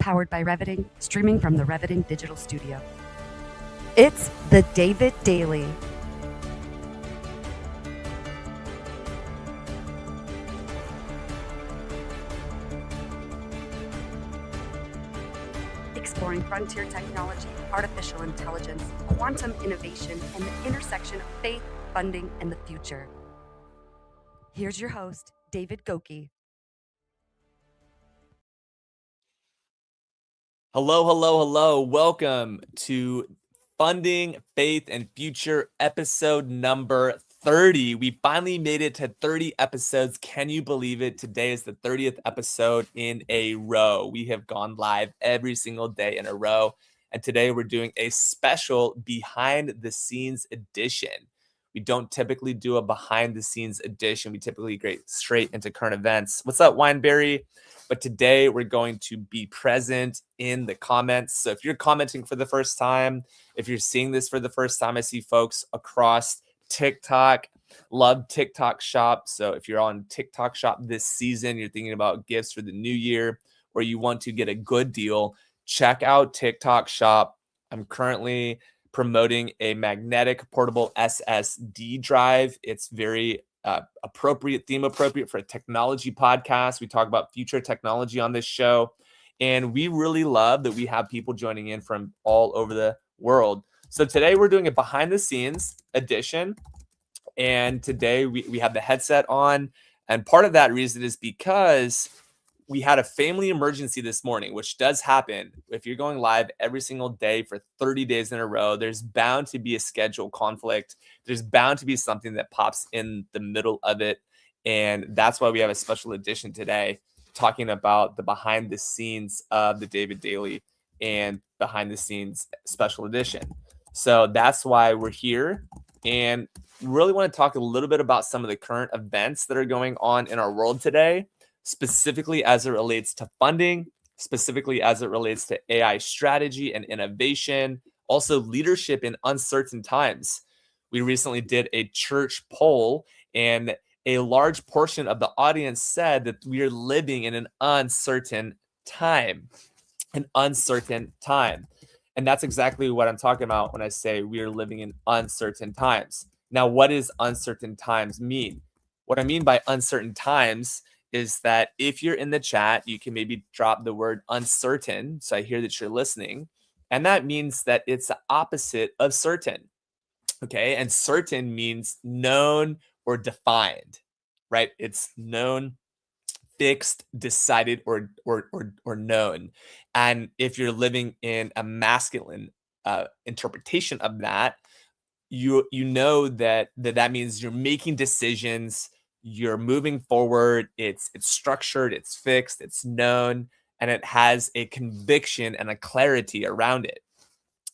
powered by Reviting, streaming from the Reviting Digital Studio. It's the David Daily. Exploring frontier technology, artificial intelligence, quantum innovation, and the intersection of faith, funding, and the future. Here's your host, David Goki. Hello. Welcome to Funding, Faith, and Future, episode number 30. We finally made it to 30 episodes. Can you believe it? Today is the 30th episode in a row. We have gone live every single day in a row. And today we're doing a special behind the scenes edition. We don't typically do a behind the scenes edition. We typically go straight into current events. What's up, Wineberry? But today we're going to be present in the comments. So if you're commenting for the first time, if you're seeing this for the first time, I see folks across TikTok. Love TikTok Shop. So if you're on TikTok Shop this season, you're thinking about gifts for the new year, or you want to get a good deal, check out TikTok Shop. I'm currently promoting a magnetic portable SSD drive. It's very theme appropriate for a technology podcast. We talk about future technology on this show. And we really love that we have people joining in from all over the world. So today we're doing a behind the scenes edition. And today we have the headset on. And part of that reason is because we had a family emergency this morning, which does happen. If you're going live every single day for 30 days in a row, there's bound to be a schedule conflict. There's bound to be something that pops in the middle of it. And that's why we have a special edition today talking about the behind the scenes of the David Daily and behind the scenes special edition. So that's why we're here. And really want to talk a little bit about some of the current events that are going on in our world today, specifically as it relates to funding, specifically as it relates to AI strategy and innovation, also leadership in uncertain times. We recently did a church poll, and a large portion of the audience said that we are living in an uncertain time. An uncertain time. And that's exactly what I'm talking about when I say we are living in uncertain times. Now, what does uncertain times mean? What I mean by uncertain times is that if you're in the chat, you can maybe drop the word uncertain. So I hear that you're listening. And that means that it's the opposite of certain. Okay. And certain means known or defined, right? It's known, fixed, decided, or known. And if you're living in a masculine interpretation of that, you know that means you're making decisions, you're moving forward, it's structured, it's fixed, it's known, and it has a conviction and a clarity around it.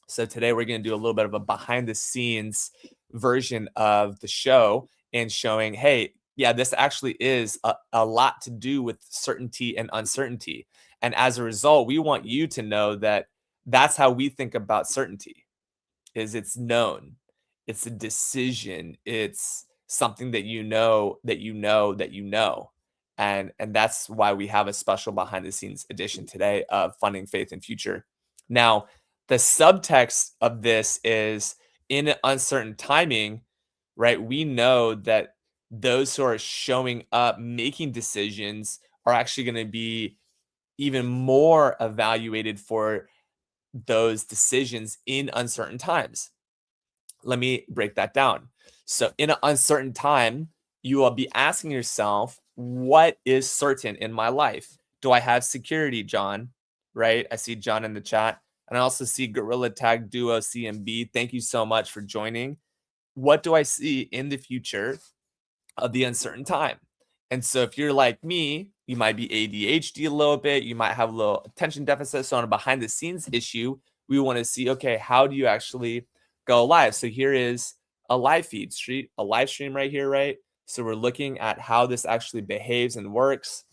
So today we're going to do a little bit of a behind the scenes version of the show and showing, hey, yeah, this actually is a lot to do with certainty and uncertainty. And as a result, we want you to know that that's how we think about certainty, is it's known. It's a decision. It's something that you know, that you know, that you know. And that's why we have a special behind the scenes edition today of Funding, Faith, and Future. Now, the subtext of this is in an uncertain timing, right? We know that those who are showing up, making decisions are actually going to be even more evaluated for those decisions in uncertain times. Let me break that down. So in an uncertain time, you will be asking yourself, what is certain in my life? Do I have security, John? Right? I see John in the chat. And I also see Gorilla Tag Duo CMB. Thank you so much for joining. What do I see in the future of the uncertain time? And so if you're like me, you might be ADHD a little bit. You might have a little attention deficit. So on a behind the scenes issue, we want to see, okay, how do you actually go live? So here is a live feed street, a live stream right here, right? So we're looking at how this actually behaves and works.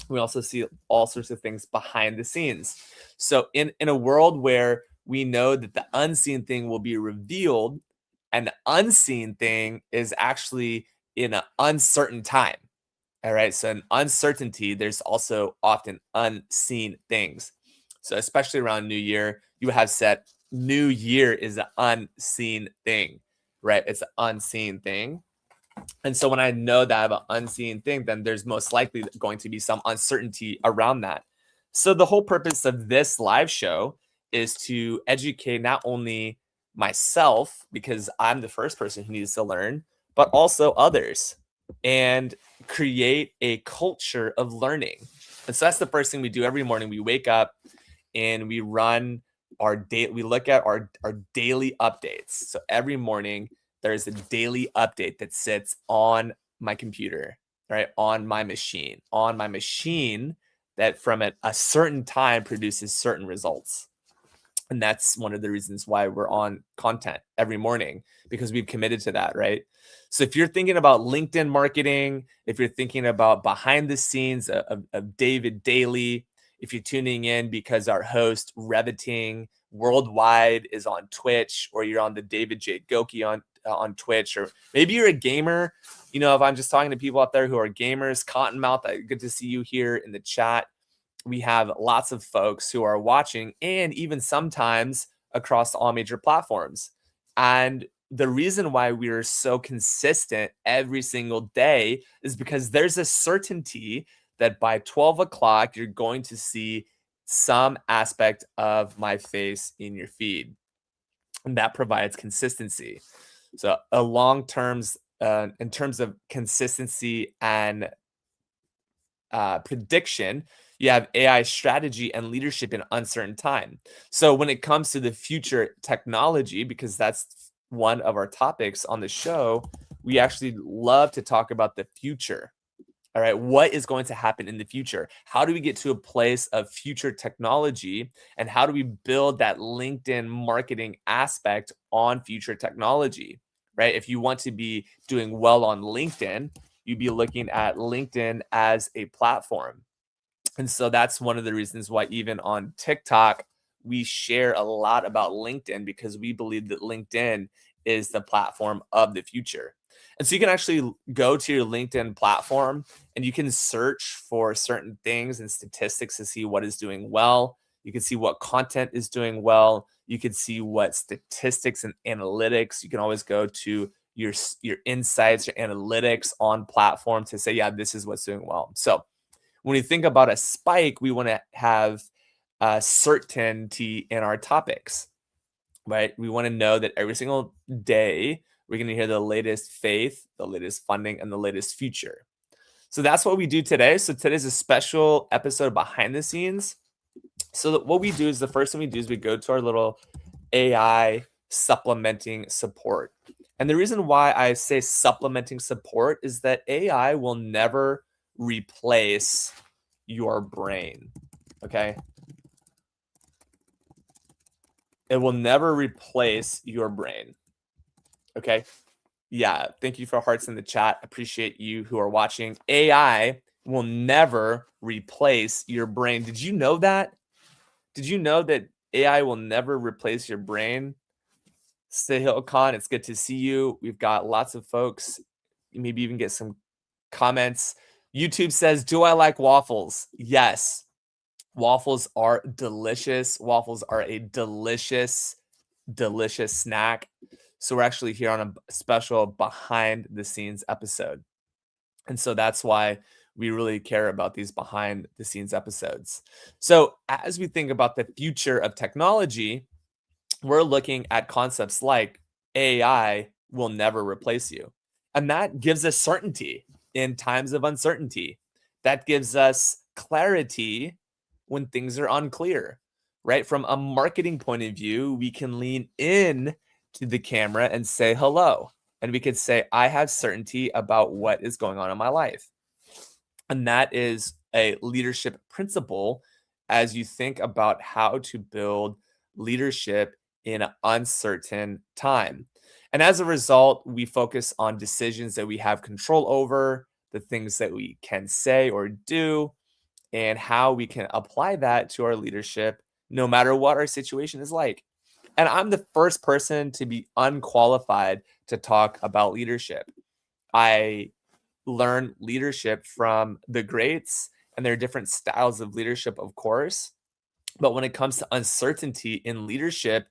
We also see all sorts of things behind the scenes. So in a world where we know that the unseen thing will be revealed, and the unseen thing is actually in an uncertain time. All right. So in uncertainty, there's also often unseen things. So especially around New Year, you have said New Year is an unseen thing, right? It's an unseen thing. And so when I know that I have an unseen thing, then there's most likely going to be some uncertainty around that. So the whole purpose of this live show is to educate not only myself, because I'm the first person who needs to learn, but also others, and create a culture of learning. And so that's the first thing we do every morning. We wake up and we run our day. We look at our daily updates. So every morning there's a daily update that sits on my computer, right? On my machine, that from a certain time produces certain results. And that's one of the reasons why we're on content every morning, because we've committed to that, right? So if you're thinking about LinkedIn marketing, if you're thinking about behind the scenes of David Daily, if you're tuning in because our host Reviting Worldwide is on Twitch, or you're on the David J. Goki on Twitch, or maybe you're a gamer. If I'm just talking to people out there who are gamers, Cottonmouth, good to see you here in the chat. We have lots of folks who are watching, and even sometimes across all major platforms. And the reason why we are so consistent every single day is because there's a certainty that by 12 o'clock, you're going to see some aspect of my face in your feed. And that provides consistency. So a long terms, in terms of consistency and prediction, you have AI strategy and leadership in uncertain time. So when it comes to the future technology, because that's one of our topics on the show, we actually love to talk about the future. All right, what is going to happen in the future? How do we get to a place of future technology, and how do we build that LinkedIn marketing aspect on future technology, right? If you want to be doing well on LinkedIn, you'd be looking at LinkedIn as a platform. And so that's one of the reasons why even on TikTok, we share a lot about LinkedIn, because we believe that LinkedIn is the platform of the future. And so you can actually go to your LinkedIn platform and you can search for certain things and statistics to see what is doing well. You can see what content is doing well. You can see what statistics and analytics. You can always go to your insights, your analytics on platform to say, yeah, this is what's doing well. So when you think about a spike, we want to have certainty in our topics, right? We want to know that every single day we're going to hear the latest faith, the latest funding, and the latest future. So that's what we do today. So today's a special episode behind the scenes. So what we do is, the first thing we do is we go to our little AI supplementing support. And the reason why I say supplementing support is that AI will never replace your brain, okay? It will never replace your brain, okay? Yeah, thank you for hearts in the chat. Appreciate you who are watching. AI will never replace your brain. Did you know that? Did you know that AI will never replace your brain? Sahil Khan, it's good to see you. We've got lots of folks. Maybe even get some comments. YouTube says, do I like waffles? Yes. Waffles are delicious. Waffles are a delicious, delicious snack. So we're actually here on a special behind the scenes episode. And so that's why we really care about these behind the scenes episodes. So as we think about the future of technology, we're looking at concepts like AI will never replace you. And that gives us certainty in times of uncertainty. That gives us clarity when things are unclear, right? From a marketing point of view, we can lean in to the camera and say hello. And we could say, I have certainty about what is going on in my life. And that is a leadership principle as you think about how to build leadership in an uncertain time. And as a result, we focus on decisions that we have control over, the things that we can say or do, and how we can apply that to our leadership, no matter what our situation is like. And I'm the first person to be unqualified to talk about leadership. I learn leadership from the greats, and there are different styles of leadership, of course. But when it comes to uncertainty in leadership,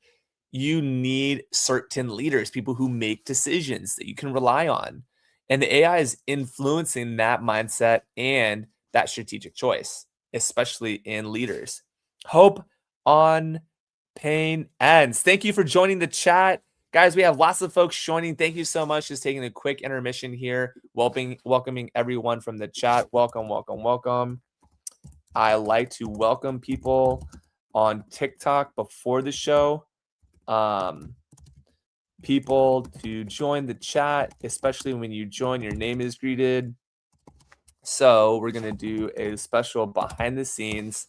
you need certain leaders, people who make decisions that you can rely on. And the AI is influencing that mindset and that strategic choice, especially in leaders. Hope on pain ends. Thank you for joining the chat. Guys, we have lots of folks joining. Thank you so much. Just taking a quick intermission here, welcoming everyone from the chat. Welcome, welcome, welcome. I like to welcome people on TikTok before the show. People to join the chat, especially when you join, your name is greeted. So we're going to do a special behind the scenes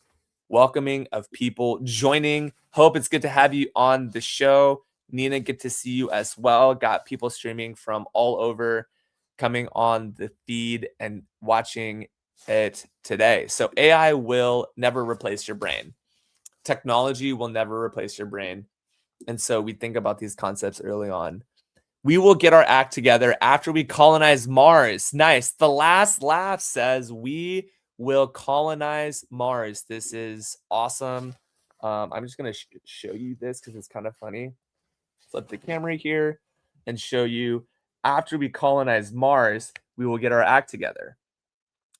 welcoming of people joining. Hope, it's good to have you on the show. Nina, good to see you as well. Got people streaming from all over coming on the feed and watching it today. So AI will never replace your brain. Technology will never replace your brain. And so we think about these concepts early on. We will get our act together after we colonize Mars. Nice. The last laugh says we will colonize Mars. This is awesome. I'm just going to show you this because it's kind of funny. Flip the camera here and show you after we colonize Mars, we will get our act together.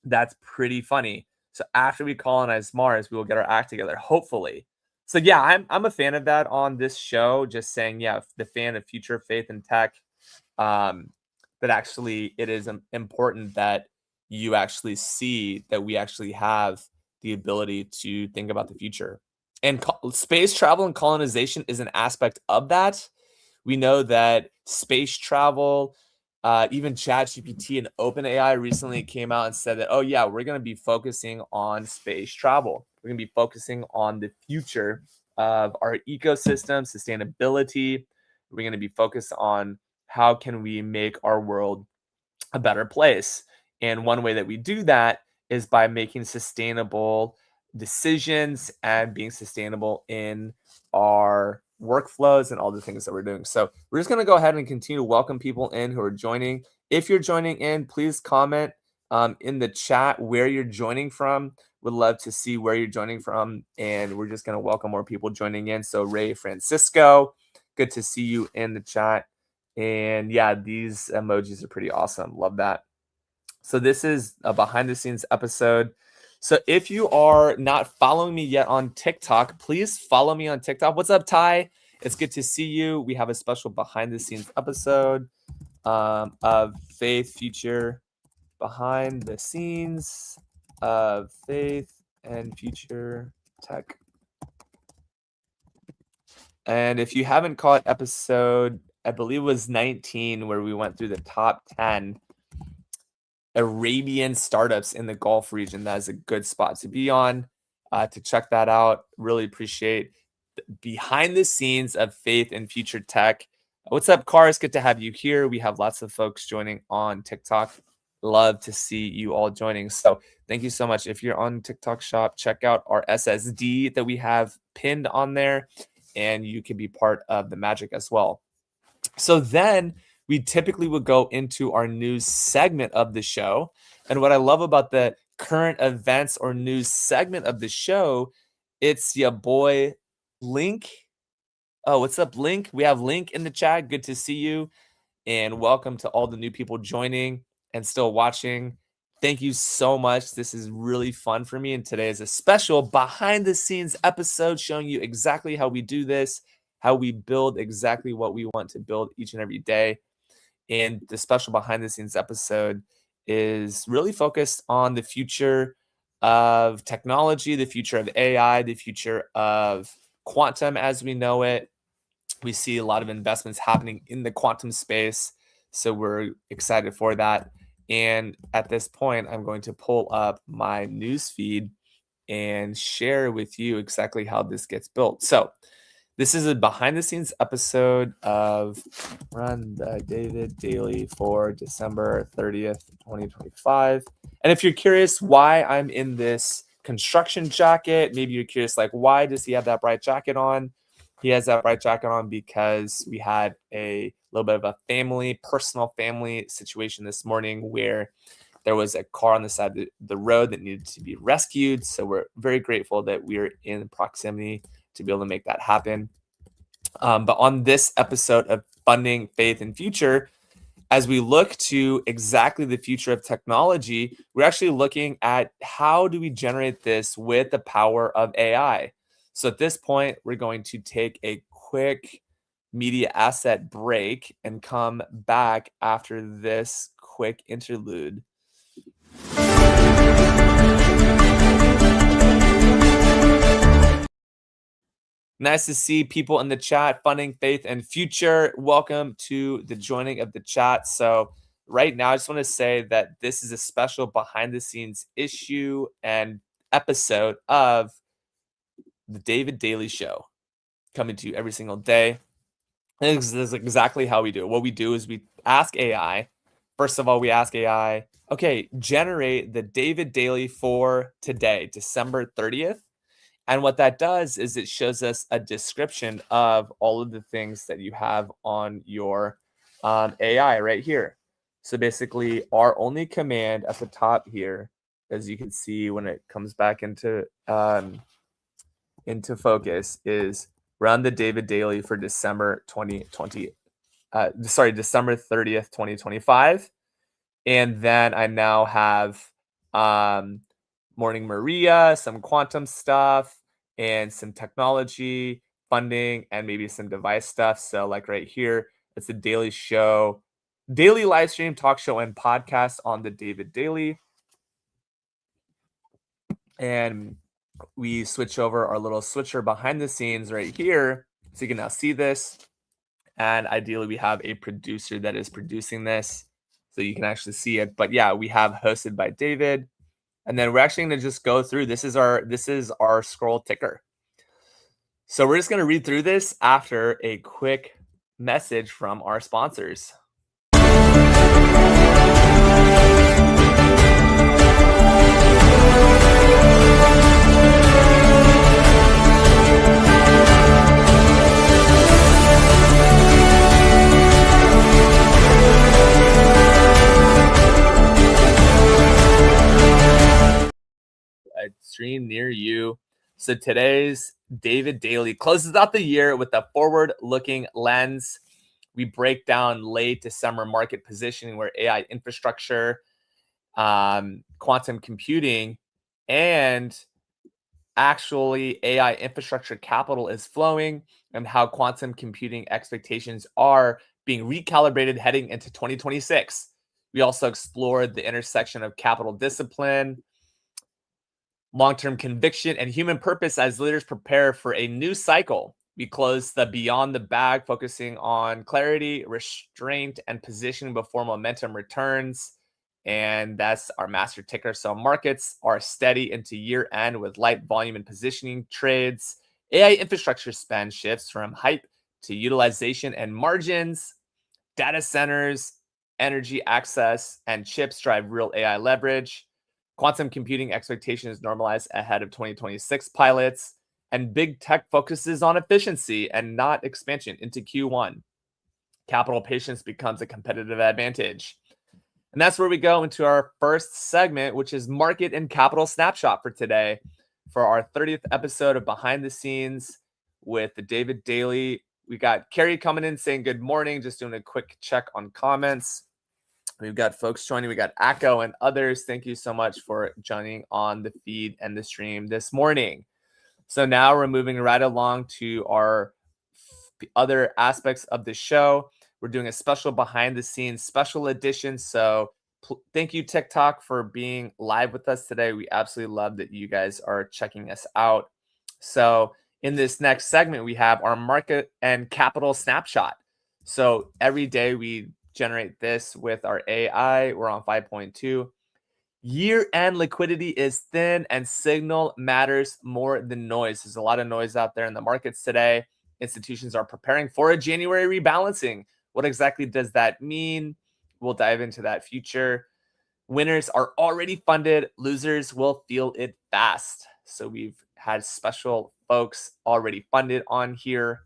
That's pretty funny. So after we colonize Mars, we will get our act together, hopefully. So yeah, I'm a fan of that on this show. Just saying, yeah, the fan of future faith and tech. But actually, it is important that you actually see that we actually have the ability to think about the future. And space travel and colonization is an aspect of that. We know that space travel, even ChatGPT and OpenAI recently came out and said that, oh yeah, we're going to be focusing on space travel. We're going to be focusing on the future of our ecosystem, sustainability. We're going to be focused on how can we make our world a better place. And one way that we do that is by making sustainable decisions and being sustainable in our workflows and all the things that we're doing. So we're just going to go ahead and continue to welcome people in who are joining. If you're joining in, please comment in the chat where you're joining from. Would love to see where you're joining from. And we're just going to welcome more people joining in. So Ray Francisco, good to see you in the chat. And yeah, these emojis are pretty awesome. Love that. So this is a behind the scenes episode. So if you are not following me yet on TikTok, please follow me on TikTok. What's up, Ty? It's good to see you. We have a special behind the scenes episode of Faith Future, behind the scenes of Faith and Future Tech. And if you haven't caught episode, I believe it was 19, where we went through the top 10 Arabian startups in the Gulf region, that is a good spot to be on, to check that out. Really appreciate behind the scenes of Faith and Future Tech. What's up, Cars? Good to have you here. We have lots of folks joining on TikTok. Love to see you all joining. So thank you so much. If you're on TikTok Shop, check out our SSD that we have pinned on there, and you can be part of the magic as well. So then we typically would go into our news segment of the show. And what I love about the current events or news segment of the show, it's your boy Link. Oh, what's up, Link? We have Link in the chat. Good to see you. And welcome to all the new people joining and still watching. Thank you so much. This is really fun for me. And today is a special behind the scenes episode showing you exactly how we do this, how we build exactly what we want to build each and every day. And the special behind the scenes episode is really focused on the future of technology, the future of AI, the future of quantum as we know it. We see a lot of investments happening in the quantum space, so we're excited for that. And at this point, I'm going to pull up my news feed and share with you exactly how this gets built. So this is a behind the scenes episode of Run the David Daily for December 30th, 2025. And if you're curious why I'm in this construction jacket, maybe you're curious, like, why does he have that bright jacket on? He has that bright jacket on because we had a little bit of a personal family situation this morning where there was a car on the side of the road that needed to be rescued. So we're very grateful that we're in proximity to be able to make that happen. But on this episode of Funding, Faith, and Future, as we look to exactly the future of technology, we're actually looking at how do we generate this with the power of AI. So at this point, we're going to take a quick media asset break and come back after this quick interlude. Nice to see people in the chat. Funding, Faith, and Future. Welcome to the joining of the chat. So right now, I just want to say that this is a special behind the scenes issue and episode of the David Daily Show, coming to you every single day. And this is exactly how we do it. What we do is we ask AI. First of all, we ask AI, okay, generate the David Daily for today, December 30th. And what that does is it shows us a description of all of the things that you have on your AI right here. So basically, our only command at the top here, as you can see when it comes back into focus, is run the David Daily for December 2020. December 30th, 2025. And then I now have Morning Maria, some quantum stuff, and some technology, funding, and maybe some device stuff. So like right here, it's the daily show, daily live stream, talk show, and podcast on the David Daily. And we switch over our little switcher behind the scenes right here. So you can now see this. And ideally, we have a producer that is producing this, so you can actually see it. But yeah, we have hosted by David. And then we're actually going to just go through. This is our scroll ticker. So we're just going to read through this after a quick message from our sponsors. A stream near you. So today's David Daily closes out the year with a forward-looking lens. We break down late December market positioning where AI infrastructure, quantum computing, and actually AI infrastructure capital is flowing, and how quantum computing expectations are being recalibrated heading into 2026. We also explored the intersection of capital discipline, long-term conviction, and human purpose as leaders prepare for a new cycle. We close the Beyond the Bag, focusing on clarity, restraint, and positioning before momentum returns. And that's our master ticker. So markets are steady into year end with light volume and positioning trades. AI infrastructure spend shifts from hype to utilization and margins. Data centers, energy access, and chips drive real AI leverage. Quantum computing expectations normalize ahead of 2026 pilots, and big tech focuses on efficiency and not expansion into Q1. Capital patience becomes a competitive advantage. And that's where we go into our first segment, which is Market and Capital Snapshot for today, for our 30th episode of Behind the Scenes with the David Daily. We got Carrie coming in saying good morning, just doing a quick check on comments. We've got folks joining. We got Akko and others. Thank you so much for joining on the feed and the stream this morning. So now we're moving right along to our other aspects of the show. We're doing a special behind the scenes special edition. So thank you, TikTok, for being live with us today. We absolutely love that you guys are checking us out. So in this next segment, we have our market and capital snapshot. So every day we generate this with our AI. We're on 5.2. Year-end liquidity is thin and signal matters more than noise. There's a lot of noise out there in the markets today. Institutions are preparing for a January rebalancing. What exactly does that mean? We'll dive into that future. Winners are already funded. Losers will feel it fast. So we've had special folks already funded on here.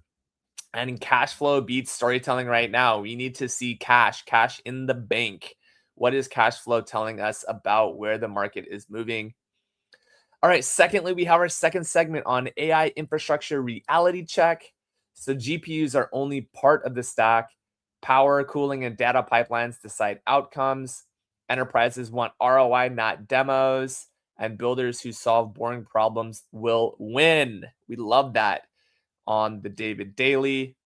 And cash flow beats storytelling right now. We need to see cash in the bank. What is cash flow telling us about where the market is moving? All right, secondly, we have our second segment on AI infrastructure reality check. So GPUs are only part of the stack. Power, cooling, and data pipelines decide outcomes. Enterprises want ROI, not demos. And builders who solve boring problems will win. We love that on the David Daily.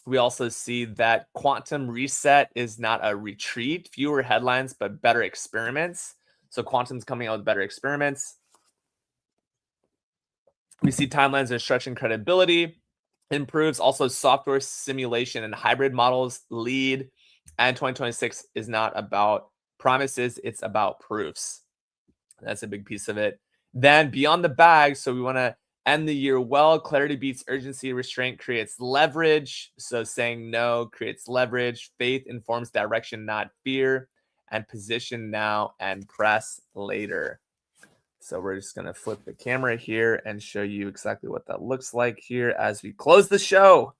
We also see that quantum reset is not a retreat, fewer headlines, but better experiments. So quantum's coming out with better experiments. We see timelines are stretching credibility, improves. Also, software simulation and hybrid models lead. And 2026 is not about promises, it's about proofs. That's a big piece of it. Then beyond the bag, so we want to end the year well. Clarity beats urgency. Restraint creates leverage. So saying no creates leverage. Faith informs direction, not fear. And position now and press later. So we're just going to flip the camera here and show you exactly what that looks like here as we close the show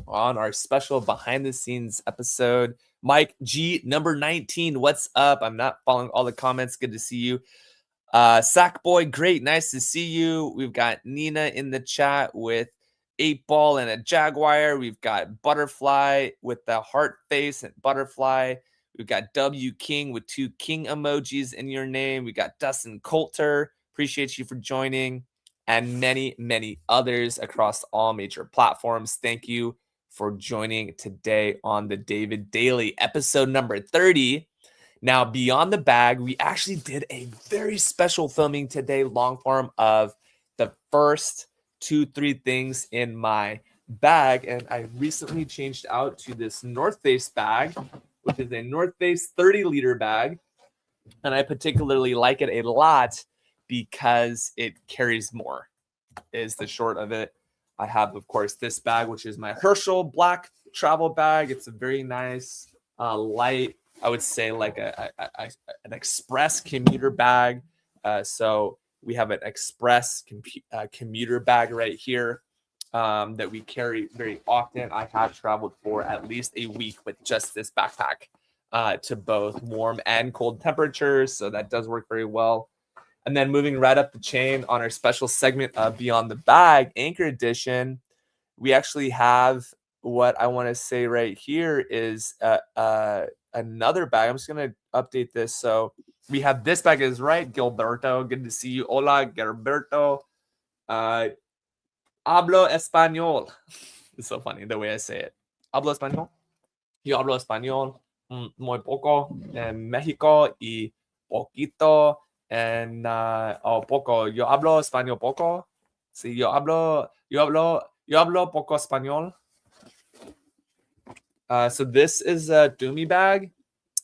on our special behind the scenes episode. Mike G, number 19. What's up? I'm not following all the comments. Good to see you. Sackboy, great. Nice to see you. We've got Nina in the chat with 8-ball and a jaguar. We've got Butterfly with the heart face and butterfly. We've got W King with 2 king emojis in your name. We got Dustin Coulter. Appreciate you for joining. And many, many others across all major platforms. Thank you for joining today on the David Daily, episode number 30. Now, beyond the bag, we actually did a very special filming today, long form of the first 2-3 things in my bag. And I recently changed out to this North Face bag, which is a North Face 30-liter bag. And I particularly like it a lot because it carries more, is the short of it. I have, of course, this bag, which is my Herschel black travel bag. It's a very nice, light, I would say like an express commuter bag. So we have an express commuter bag right here that we carry very often. I have traveled for at least a week with just this backpack to both warm and cold temperatures. So that does work very well. And then moving right up the chain on our special segment of Beyond the Bag, Anchor Edition, we actually have what I want to say right here is another bag. I'm just going to update this. So we have this bag is right. Gilberto, good to see you. Hola, Gilberto. Hablo español. It's so funny the way I say it. Hablo español. Yo hablo español muy poco en México y poquito en poco. Yo hablo español poco. Sí, yo hablo poco español. So this is a Doomy bag,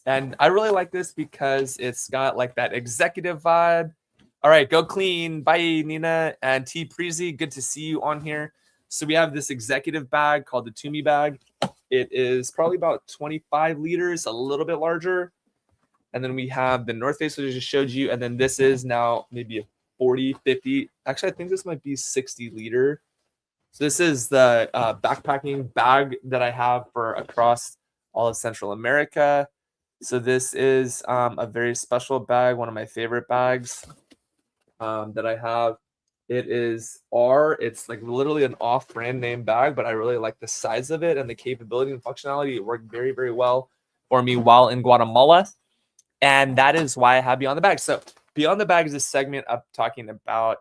and I really like this because it's got like that executive vibe. All right, go clean. Bye, Nina and T Preezy. Good to see you on here. So we have this executive bag called the Toomey bag. It is probably about 25 liters, a little bit larger. And then we have the North Face, which I just showed you. And then this is now maybe a 40, 50. Actually, I think this might be 60 liter. So this is the backpacking bag that I have for across all of Central America. So this is a very special bag, one of my favorite bags that I have. It is it's like literally an off-brand name bag, but I really like the size of it and the capability and functionality. It worked very, very well for me while in Guatemala. And that is why I have Beyond the Bag. So Beyond the Bag is a segment of talking about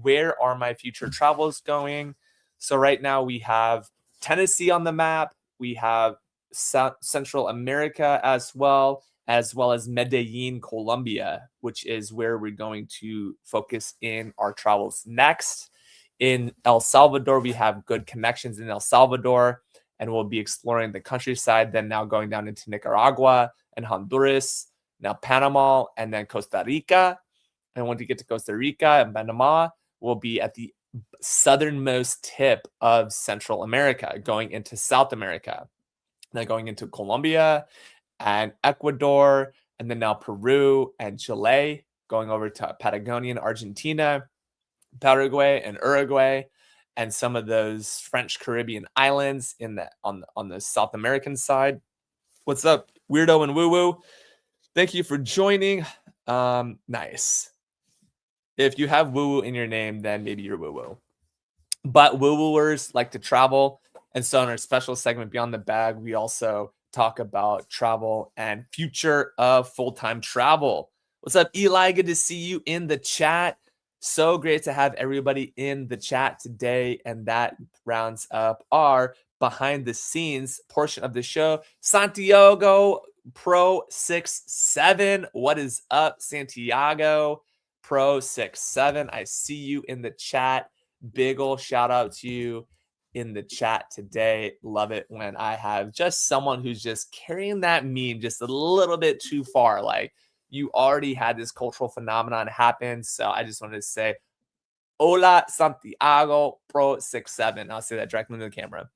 where are my future travels going. So right now we have Tennessee on the map. We have Central America as well as Medellin, Colombia, which is where we're going to focus in our travels next. In El Salvador, we have good connections in El Salvador, and we'll be exploring the countryside, then now going down into Nicaragua and Honduras, now Panama, and then Costa Rica. And when we get to Costa Rica and Panama, we'll be at the southernmost tip of Central America, going into South America, then going into Colombia and Ecuador, and then now Peru and Chile, going over to Patagonia and Argentina, Paraguay and Uruguay, and some of those French Caribbean islands on the South American side. What's up, Weirdo and Woo Woo, thank you for joining. Nice. If you have Woo Woo in your name, then maybe you're Woo Woo. But Woo Wooers like to travel. And so in our special segment, Beyond the Bag, we also talk about travel and future of full-time travel. What's up, Eli? Good to see you in the chat. So great to have everybody in the chat today. And that rounds up our behind the scenes portion of the show. Santiago Pro 67. What is up, Santiago Pro 67? I see you in the chat. Big ol' shout out to you in the chat today. Love it when I have just someone who's just carrying that meme just a little bit too far. Like, you already had this cultural phenomenon happen. So I just wanted to say, Hola Santiago Pro 67. I'll say that directly into the camera.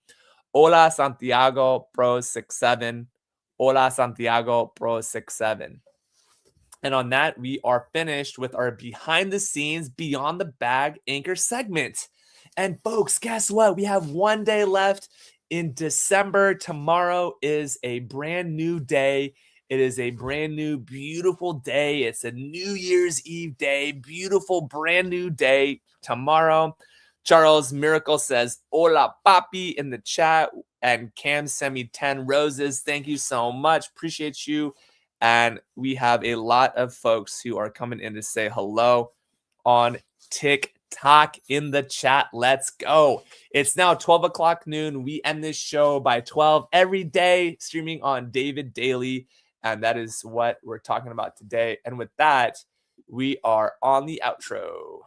Hola Santiago Pro 67. Hola Santiago Pro 67. And on that, we are finished with our behind the scenes, beyond the bag anchor segment. And folks, guess what? We have one day left in December. Tomorrow is a brand new day. It is a brand new, beautiful day. It's a New Year's Eve day. Beautiful, brand new day tomorrow. Charles Miracle says, Hola, papi, in the chat. And Cam sent me 10 roses. Thank you so much. Appreciate you. And we have a lot of folks who are coming in to say hello on TikTok in the chat. Let's go. It's now 12 o'clock noon. We end this show by 12 every day, streaming on David Daily. And that is what we're talking about today. And with that, we are on the outro.